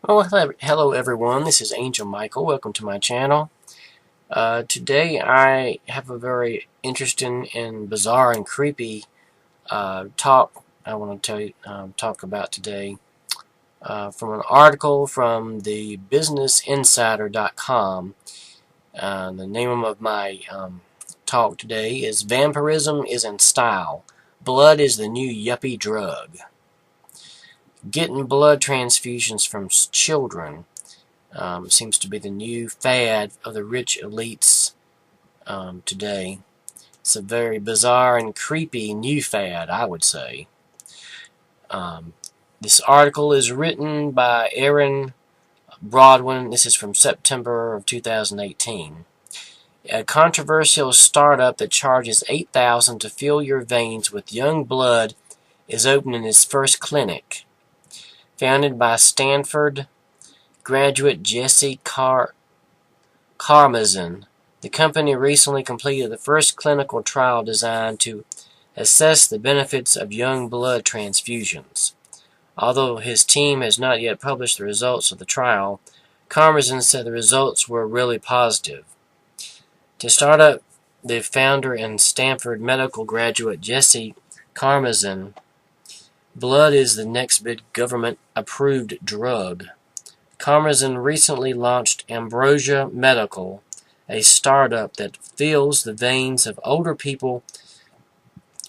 Well, hello everyone. This is Angel Michael. Welcome to my channel. Today I have a very interesting and bizarre and creepy talk I want to talk about today from an article from the businessinsider.com. The name of my talk today is Vampirism is in Style. Blood is the new yuppie drug. Getting blood transfusions from children seems to be the new fad of the rich elites today. It's a very bizarre and creepy new fad, I would say. This article is written by Aaron Broadwin. This is from September of 2018. A controversial startup that charges $8,000 to fill your veins with young blood is opening its first clinic. Founded by Stanford graduate Jesse Karmazin, the company recently completed the first clinical trial designed to assess the benefits of young blood transfusions. Although his team has not yet published the results of the trial, Karmazin said the results were really positive. To start up, the founder and Stanford Medical graduate Jesse Karmazin, blood is the next big government-approved drug. Karmazin recently launched Ambrosia Medical, a startup that fills the veins of older people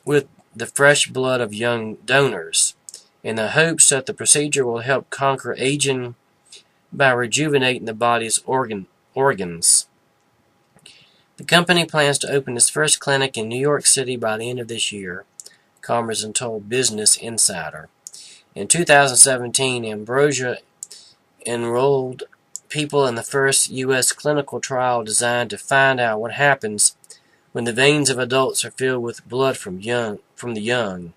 with the fresh blood of young donors, in the hopes that the procedure will help conquer aging by rejuvenating the body's organs. The company plans to open its first clinic in New York City by the end of this year, Karmazin told Business Insider. In 2017, Ambrosia enrolled people in the first U.S. clinical trial designed to find out what happens when the veins of adults are filled with blood from the young.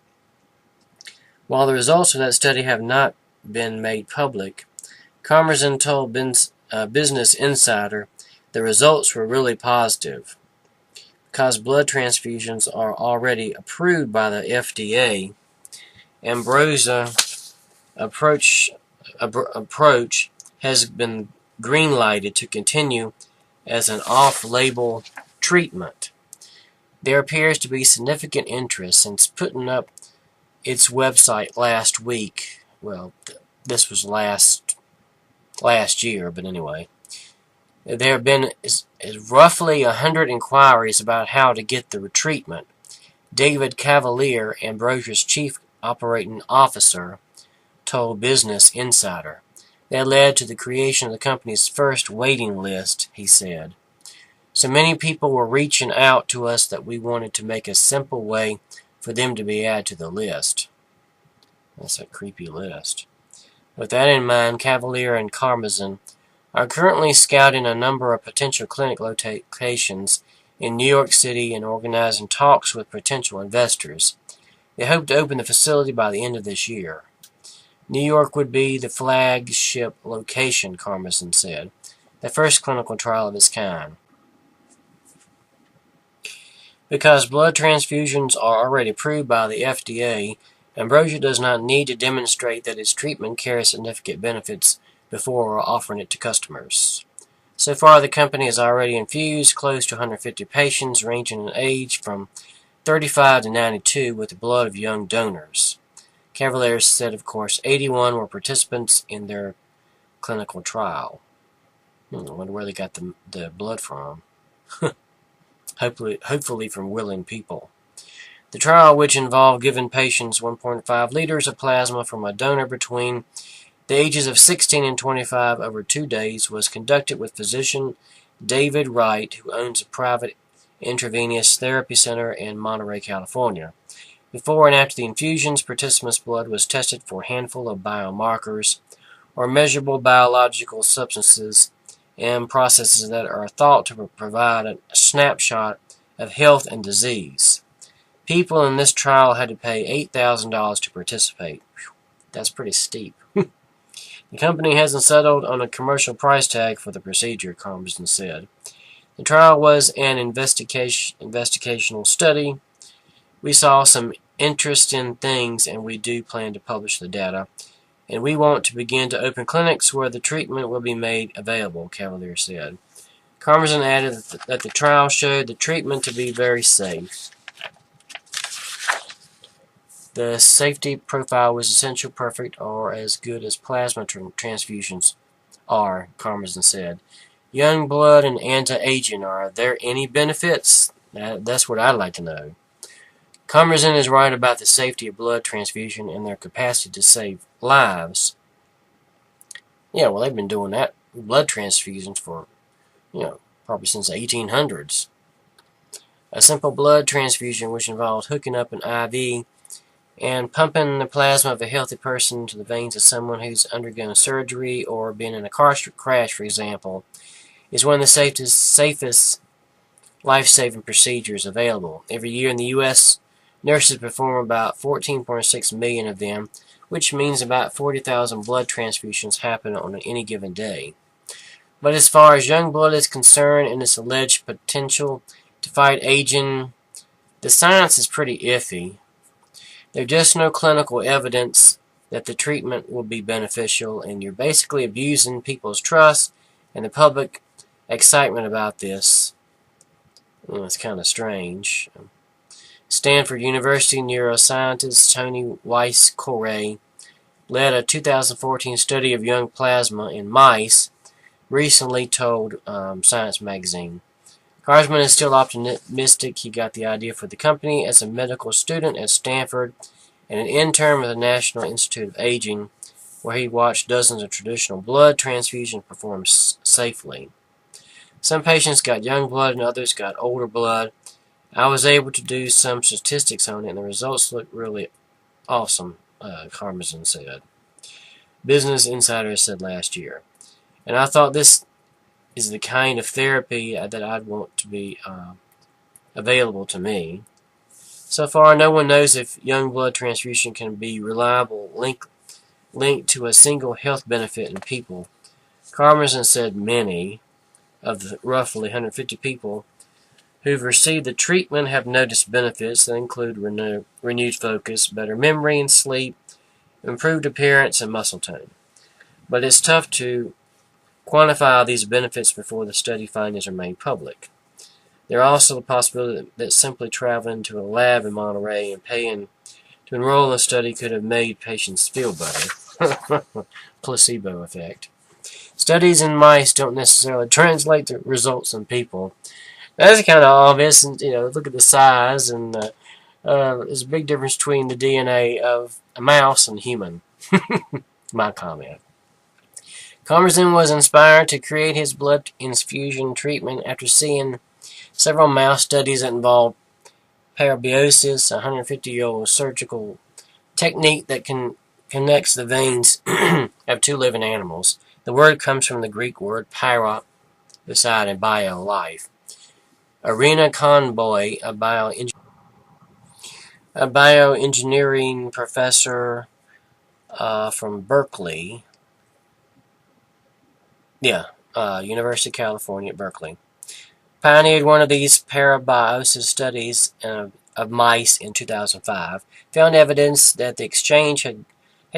While the results of that study have not been made public, Karmazin told Business Insider the results were really positive. Because blood transfusions are already approved by the FDA, Ambrosia approach has been green-lighted to continue as an off-label treatment. There appears to be significant interest since putting up its website last week. Well, this was last year, but anyway. There have been roughly 100 inquiries about how to get the treatment. David Cavalier, Ambrosia's chief operating officer, told Business Insider. That led to the creation of the company's first waiting list, he said. So many people were reaching out to us that we wanted to make a simple way for them to be added to the list. That's a creepy list. With that in mind, Cavalier and Karmazin are currently scouting a number of potential clinic locations in New York City and organizing talks with potential investors. They hope to open the facility by the end of this year. New York would be the flagship location, Karmazin said, the first clinical trial of its kind. Because blood transfusions are already approved by the FDA, Ambrosia does not need to demonstrate that its treatment carries significant benefits before offering it to customers. So far, the company has already infused close to 150 patients ranging in age from 35 to 92 with the blood of young donors. Cavalier said, of course, 81 were participants in their clinical trial. I wonder where they got the blood from. Hopefully from willing people. The trial, which involved giving patients 1.5 liters of plasma from a donor between the ages of 16 and 25 over 2 days, was conducted with physician David Wright, who owns a private intravenous therapy center in Monterey, California. Before and after the infusions, participants' blood was tested for a handful of biomarkers, or measurable biological substances and processes that are thought to provide a snapshot of health and disease. People in this trial had to pay $8,000 to participate. Whew, that's pretty steep. The company hasn't settled on a commercial price tag for the procedure, Karmazin said. The trial was an investigational study. We saw some interesting things, and we do plan to publish the data and we want to begin to open clinics where the treatment will be made available, Cavalier said. Karmazin added that the trial showed the treatment to be very safe. The safety profile was essentially perfect, or as good as plasma transfusions are, Karmazin said. Young blood and anti-aging, are there any benefits? That's what I'd like to know. Karmazin is right about the safety of blood transfusion and their capacity to save lives. Yeah, well, they've been doing that blood transfusions for, probably since the 1800s. A simple blood transfusion, which involved hooking up an IV and pumping the plasma of a healthy person to the veins of someone who's undergone surgery or been in a car crash, for example, is one of the safest life-saving procedures available. Every year in the U.S., nurses perform about 14.6 million of them, which means about 40,000 blood transfusions happen on any given day. But as far as young blood is concerned and its alleged potential to fight aging, the science is pretty iffy. There's just no clinical evidence that the treatment will be beneficial, and you're basically abusing people's trust and the public excitement about this. It's kind of strange. Stanford University neuroscientist Tony Weiss-Corey led a 2014 study of young plasma in mice, recently told Science magazine. Karmazin is still optimistic he got the idea for the company as a medical student at Stanford and an intern with the National Institute of Aging, where he watched dozens of traditional blood transfusions perform safely. Some patients got young blood and others got older blood. I was able to do some statistics on it, and the results look really awesome, Karmazin said. Business Insider said last year. And I thought this is the kind of therapy that I'd want to be available to me. So far, no one knows if young blood transfusion can be reliable linked to a single health benefit in people. Karmazin said many of the roughly 150 people who've received the treatment have noticed benefits that include renewed focus, better memory and sleep, improved appearance, and muscle tone. But it's tough to quantify these benefits before the study findings are made public. There are also the possibility that simply traveling to a lab in Monterey and paying to enroll in the study could have made patients feel better. Placebo effect. Studies in mice don't necessarily translate to results in people. That's kind of obvious, and look at the size, and there's a big difference between the DNA of a mouse and a human. My comment. Karmazin was inspired to create his blood infusion treatment after seeing several mouse studies that involved parabiosis, a 150-year-old surgical technique that connects the veins of two living animals. The word comes from the Greek word para, beside, and bio, life. Irina Conboy, a bioengineering professor from Berkeley, University of California at Berkeley, pioneered one of these parabiosis studies of mice in 2005, found evidence that the exchange had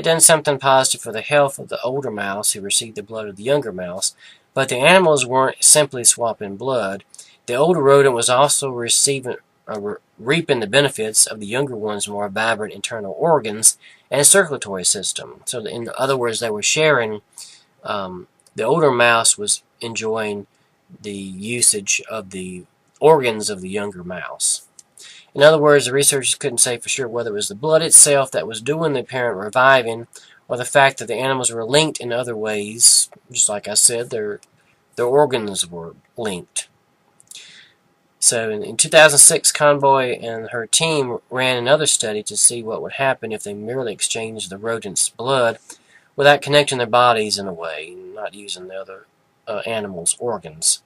done something positive for the health of the older mouse who received the blood of the younger mouse, but the animals weren't simply swapping blood. The older rodent was also reaping the benefits of the younger one's more vibrant internal organs and circulatory system. So in other words, they were sharing, the older mouse was enjoying the usage of the organs of the younger mouse. In other words, the researchers couldn't say for sure whether it was the blood itself that was doing the apparent reviving, or the fact that the animals were linked in other ways. Just like I said, their organs were linked. So in 2006, Conboy and her team ran another study to see what would happen if they merely exchanged the rodent's blood without connecting their bodies in a way, not using the other animals' organs.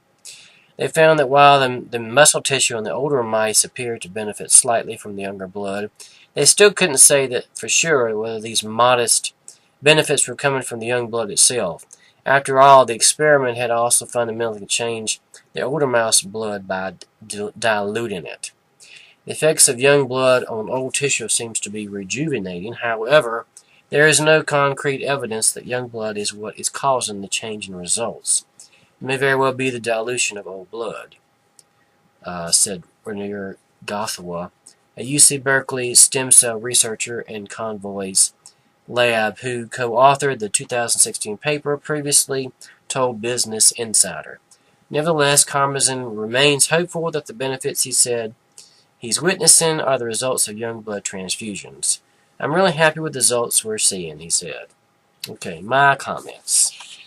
They found that while the muscle tissue in the older mice appeared to benefit slightly from the younger blood, they still couldn't say that for sure whether these modest benefits were coming from the young blood itself. After all, the experiment had also fundamentally changed the older mouse blood by diluting it. The effects of young blood on old tissue seems to be rejuvenating. However, There is no concrete evidence that young blood is what is causing the change in results. It may very well be the dilution of old blood, said Renier Gothawa, a UC Berkeley stem cell researcher in Convoy's lab who co-authored the 2016 paper, previously told Business Insider. Nevertheless, Karmazin remains hopeful that the benefits he said he's witnessing are the results of young blood transfusions. I'm really happy with the results we're seeing, he said. Okay, my comments.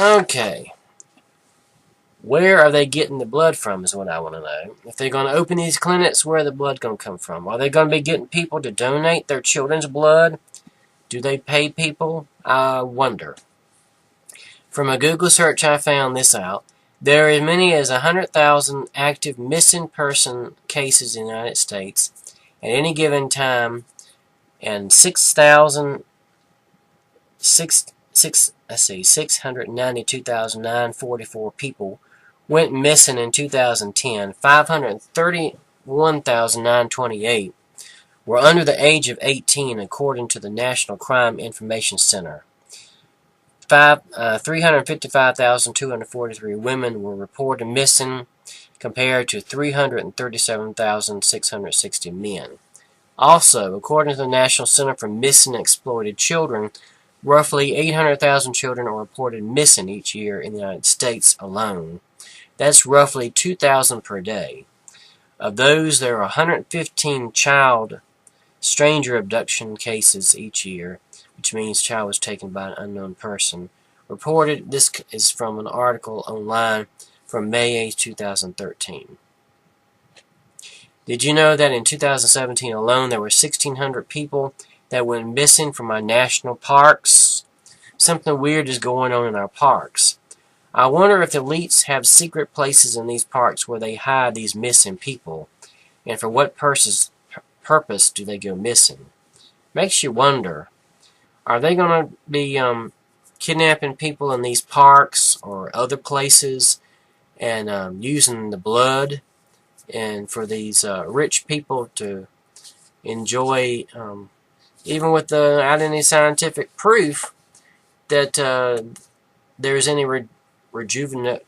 Okay. Where are they getting the blood from is what I want to know. If they're going to open these clinics, where are the blood going to come from? Are they going to be getting people to donate their children's blood? Do they pay people? I wonder. From a Google search, I found this out. There are as many as 100,000 active missing person cases in the United States at any given time, and 692,944 people went missing in 2010. 531,928 were under the age of 18, according to the National Crime Information Center. 355,243 women were reported missing, compared to 337,660 men. Also, according to the National Center for Missing and Exploited Children, roughly 800,000 children are reported missing each year in the United States alone. That's roughly 2,000 per day. Of those, there are 115 child stranger abduction cases each year, which means child was taken by an unknown person. Reported, this is from an article online from May 8, 2013. Did you know that in 2017 alone there were 1,600 people that went missing from our national parks? Something weird is going on in our parks. I wonder if the elites have secret places in these parks where they hide these missing people, and for what purpose do they go missing? Makes you wonder, are they going to be kidnapping people in these parks or other places and using the blood and for these rich people to enjoy, even without any scientific proof that there's any rejuvenative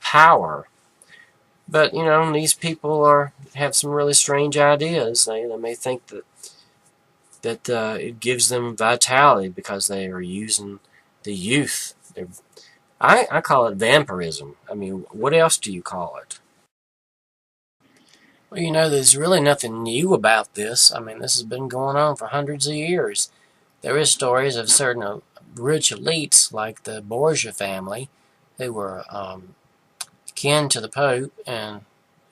power? But, you know, these people have some really strange ideas. They may think that it gives them vitality because they are using the youth. I call it vampirism. I mean, what else do you call it? Well, you know, there's really nothing new about this. I mean, this has been going on for hundreds of years. There is stories of certain rich elites, like the Borgia family, who were kin to the Pope and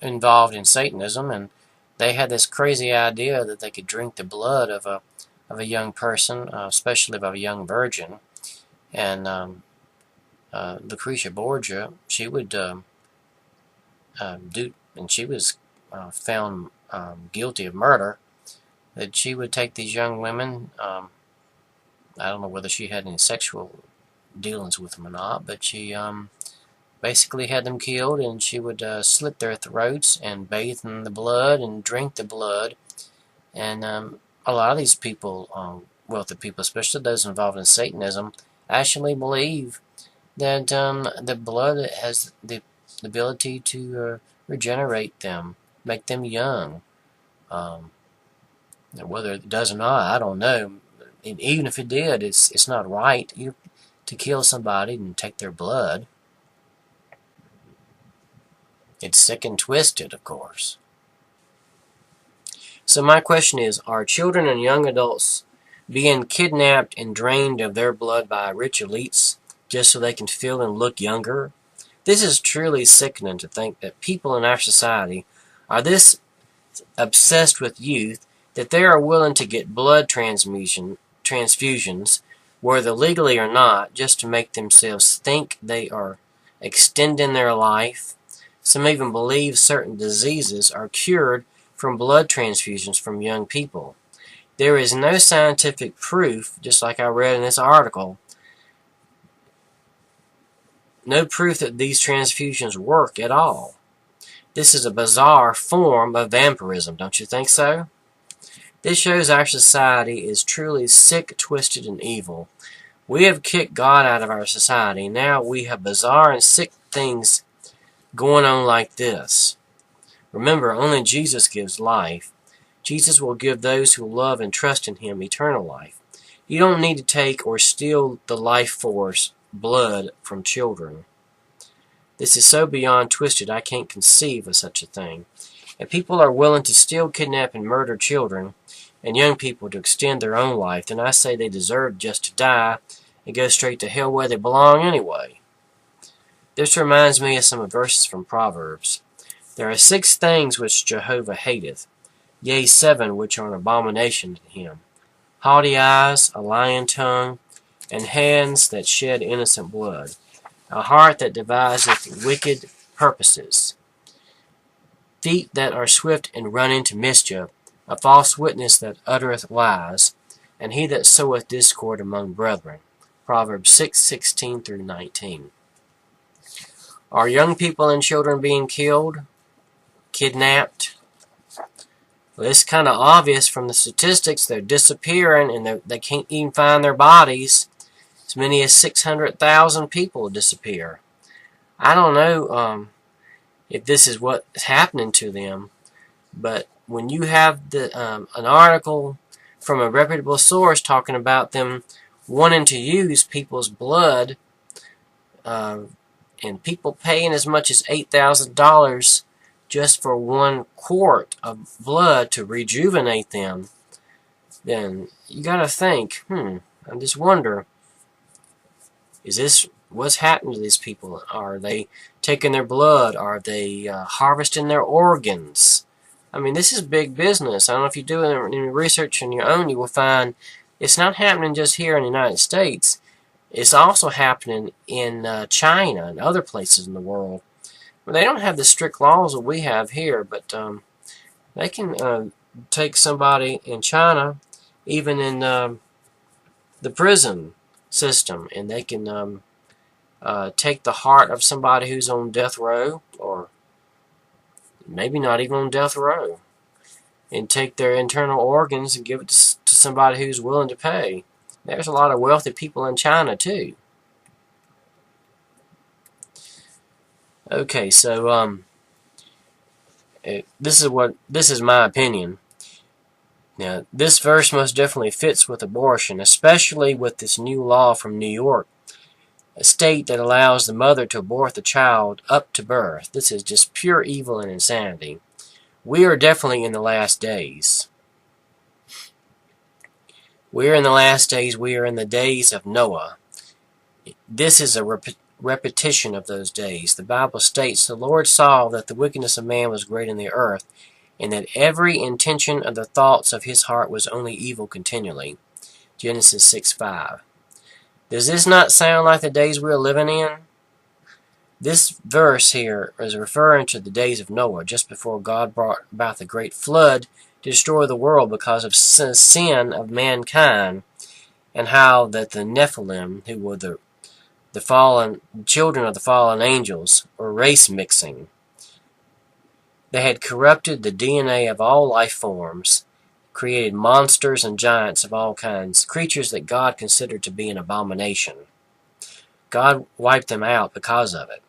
involved in Satanism, and they had this crazy idea that they could drink the blood of a young person, especially of a young virgin. And Lucrexia Borgia, she would and she was found guilty of murder, that she would take these young women. I don't know whether she had any sexual dealings with them or not, but she basically had them killed, and she would slit their throats and bathe in the blood and drink the blood. And a lot of these people, wealthy people, especially those involved in Satanism, actually believe that the blood has the ability to regenerate them, make them young. Whether it does or not, I don't know. And even if it did, it's not right to kill somebody and take their blood. It's sick and twisted, of course. So my question is, are children and young adults being kidnapped and drained of their blood by rich elites just so they can feel and look younger? This is truly sickening to think that people in our society are this obsessed with youth that they are willing to get blood transfusions, whether legally or not, just to make themselves think they are extending their life. Some even believe certain diseases are cured from blood transfusions from young people. There is no scientific proof, just like I read in this article, no proof that these transfusions work at all. This is a bizarre form of vampirism, don't you think so? This shows our society is truly sick, twisted, and evil. We have kicked God out of our society. Now we have bizarre and sick things going on like this. Remember, only Jesus gives life. Jesus will give those who love and trust in Him eternal life. You don't need to take or steal the life force, blood, from children. This is so beyond twisted I can't conceive of such a thing. If people are willing to steal, kidnap, and murder children and young people to extend their own life, then I say they deserve just to die and go straight to hell where they belong anyway. This reminds me of some verses from Proverbs. There are 6 things which Jehovah hateth, yea, 7 which are an abomination to Him: haughty eyes, a lying tongue, and hands that shed innocent blood, a heart that deviseth wicked purposes, feet that are swift and run into mischief, a false witness that uttereth lies, and he that soweth discord among brethren. Proverbs 6:16 through 19. Are young people and children being killed? Kidnapped? Well, it's kind of obvious from the statistics. They're disappearing and they can't even find their bodies. As many as 600,000 people disappear. I don't know if this is what's happening to them, but when you have an article from a reputable source talking about them wanting to use people's blood, and people paying as much as $8,000 just for 1 quart of blood to rejuvenate them, then you gotta think, I just wonder, is this what's happening to these people? Are they taking their blood? Are they harvesting their organs? I mean, this is big business. I don't know if you do any research on your own, you will find it's not happening just here in the United States. It's also happening in China and other places in the world. Well, they don't have the strict laws that we have here, but they can take somebody in China, even in the prison system, and they can take the heart of somebody who's on death row, or maybe not even on death row, and take their internal organs and give it to somebody who's willing to pay. There's a lot of wealthy people in China too. Okay, so this is my opinion. Now, this verse most definitely fits with abortion, especially with this new law from New York, a state that allows the mother to abort the child up to birth. This is just pure evil and insanity. We are definitely in the last days. We are in the last days. We are in the days of Noah. This is a repetition of those days. The Bible states, "The Lord saw that the wickedness of man was great in the earth, and that every intention of the thoughts of his heart was only evil continually." Genesis 6:5. Does this not sound like the days we're living in? This verse here is referring to the days of Noah, just before God brought about the great flood to destroy the world because of sin of mankind, and how that the Nephilim, who were the fallen children of the fallen angels, were race mixing. They had corrupted the DNA of all life forms, created monsters and giants of all kinds, creatures that God considered to be an abomination. God wiped them out because of it.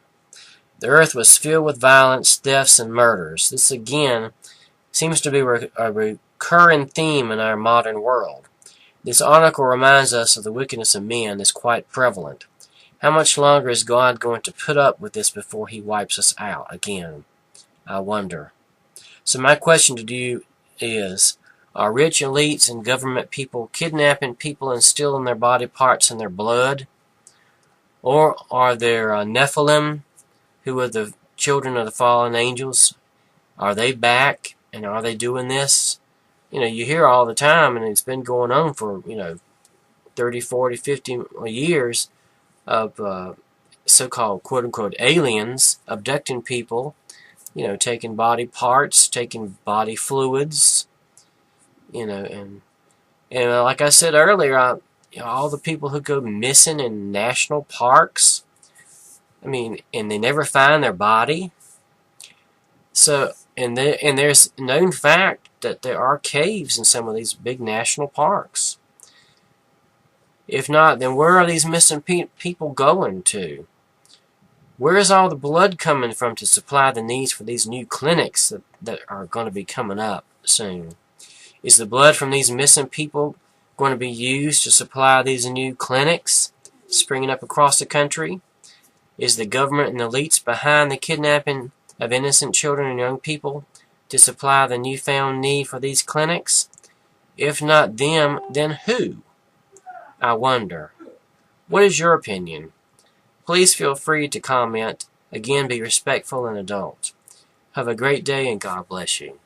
The earth was filled with violence, thefts, and murders. This again seems to be a recurring theme in our modern world. This article reminds us of the wickedness of men is quite prevalent. How much longer is God going to put up with this before He wipes us out again? I wonder. So my question to you is, are rich elites and government people kidnapping people and stealing their body parts and their blood? Or are there Nephilim, who are the children of the fallen angels? Are they back, and are they doing this? You know, you hear all the time, and it's been going on for, 30, 40, 50 years of so-called quote-unquote aliens abducting people, taking body parts, taking body fluids, and like I said earlier, all the people who go missing in national parks, and they never find their body. So, and there's known fact that there are caves in some of these big national parks. If not, then where are these missing people going to? Where is all the blood coming from to supply the needs for these new clinics that are going to be coming up soon? Is the blood from these missing people going to be used to supply these new clinics springing up across the country? Is the government and elites behind the kidnapping of innocent children and young people to supply the newfound need for these clinics? If not them, then who? I wonder. What is your opinion? Please feel free to comment. Again, be respectful and adult. Have a great day and God bless you.